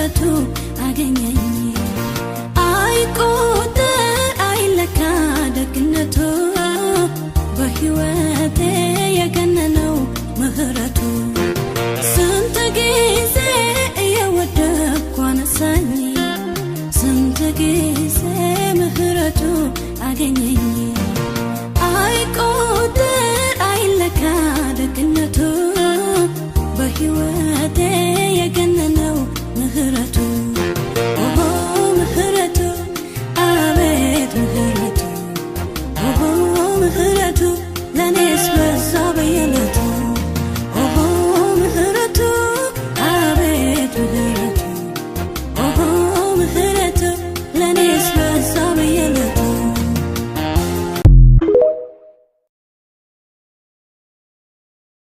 ምህረቱ አገኘኝ አይቆጠር አይለካ ደግነቱ በሕይወቴ የገነነው ምህረቱ ስንት ጊዜ የወደቅኩ አነሳኝ ስንት ጊዜ ምህረቱ አገኘኝ አይቆጠር አይለካ ደግነቱ በሕይወቴ የገነነው ምህረቱ